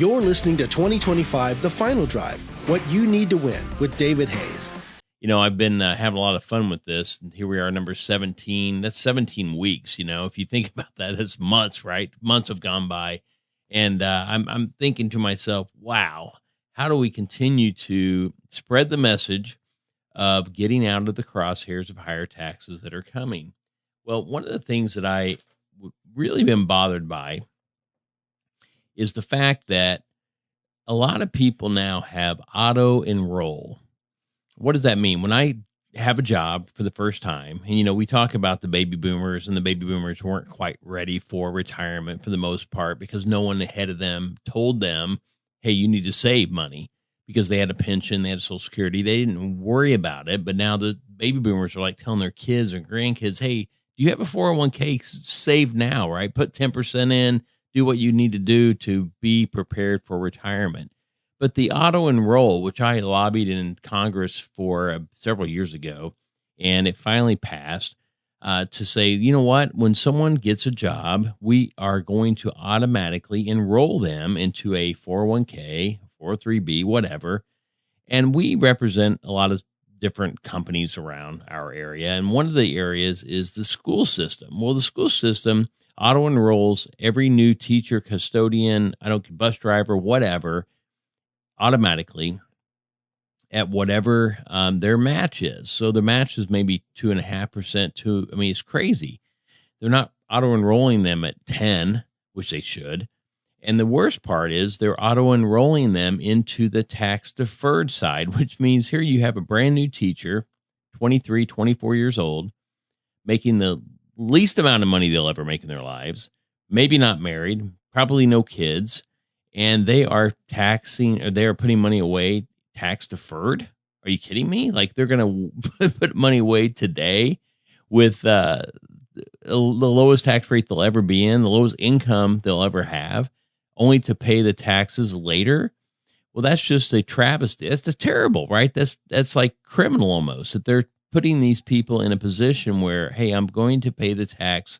You're listening to 2025 The Final Drive, What You Need to Win with David Hayes. You know, I've been having a lot of fun with this. And here we are, number 17. That's 17 weeks. You know, if you think about that, it's months, right? Months have gone by. And I'm thinking to myself, wow, how do we continue to spread the message of getting out of the crosshairs of higher taxes that are coming? Well, one of the things that I really been bothered by is the fact that a lot of people now have auto enroll. What does that mean? When I have a job for the first time, and, you know, we talk about the baby boomers, and the baby boomers weren't quite ready for retirement for the most part because no one ahead of them told them, hey, you need to save money, because they had a pension, they had Social Security. They didn't worry about it. But now the baby boomers are like telling their kids or grandkids, hey, do you have a 401k? Save now, right? Put 10% in, do what you need to do to be prepared for retirement. But the auto enroll, which I lobbied in Congress for several years ago, and it finally passed, to say, you know what, when someone gets a job, we are going to automatically enroll them into a 401k, 403b, whatever. And we represent a lot of different companies around our area. And one of the areas is the school system. Well, the school system auto enrolls every new teacher, custodian, bus driver, whatever, automatically at whatever their match is. So the match is maybe 2.5% it's crazy. They're not auto enrolling them at 10, which they should. And the worst part is they're auto enrolling them into the tax deferred side, which means here you have a brand new teacher, 23, 24 years old, making the least amount of money they'll ever make in their lives, maybe not married, probably no kids, and they are putting money away tax deferred. Are you kidding me? Like, they're going to put money away today with the lowest tax rate they'll ever be in, the lowest income they'll ever have, only to pay the taxes later. Well, that's just a travesty. That's just terrible, right? That's like criminal almost, that they're putting these people in a position where, hey, I'm going to pay the tax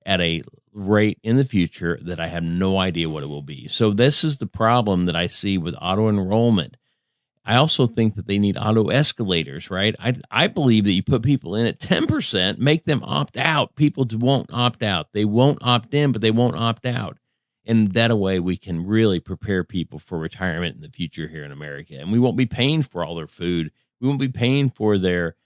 at a rate in the future that I have no idea what it will be. So this is the problem that I see with auto enrollment. I also think that they need auto escalators, right? I believe that you put people in at 10%, make them opt out. People won't opt out. They won't opt in, but they won't opt out. And that way we can really prepare people for retirement in the future here in America. And we won't be paying for all their food. We won't be paying for their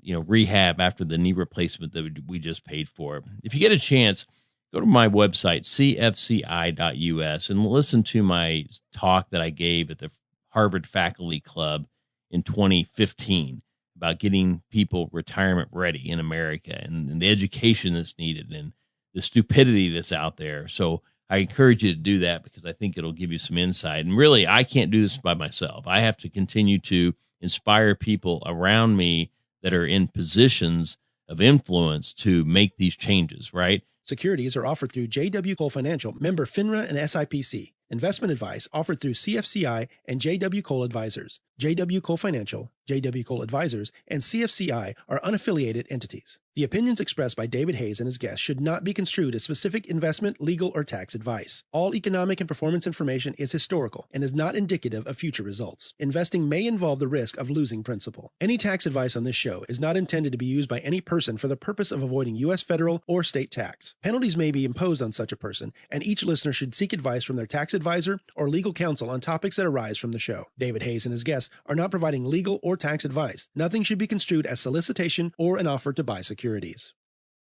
rehab after the knee replacement that we just paid for. If you get a chance, go to my website, cfci.us, and listen to my talk that I gave at the Harvard Faculty Club in 2015 about getting people retirement ready in America, and the education that's needed and the stupidity that's out there. So I encourage you to do that, because I think it'll give you some insight. And really, I can't do this by myself. I have to continue to inspire people around me that are in positions of influence to make these changes, right? Securities are offered through J.W. Cole Financial, member FINRA and SIPC. Investment advice offered through CFCI and J.W. Cole Advisors. J.W. Cole Financial, J.W. Cole Advisors, and CFCI are unaffiliated entities. The opinions expressed by David Hayes and his guests should not be construed as specific investment, legal, or tax advice. All economic and performance information is historical and is not indicative of future results. Investing may involve the risk of losing principal. Any tax advice on this show is not intended to be used by any person for the purpose of avoiding U.S. federal or state tax. Penalties may be imposed on such a person, and each listener should seek advice from their tax advisor or legal counsel on topics that arise from the show. David Hayes and his guests are not providing legal or tax advice. Nothing should be construed as solicitation or an offer to buy securities.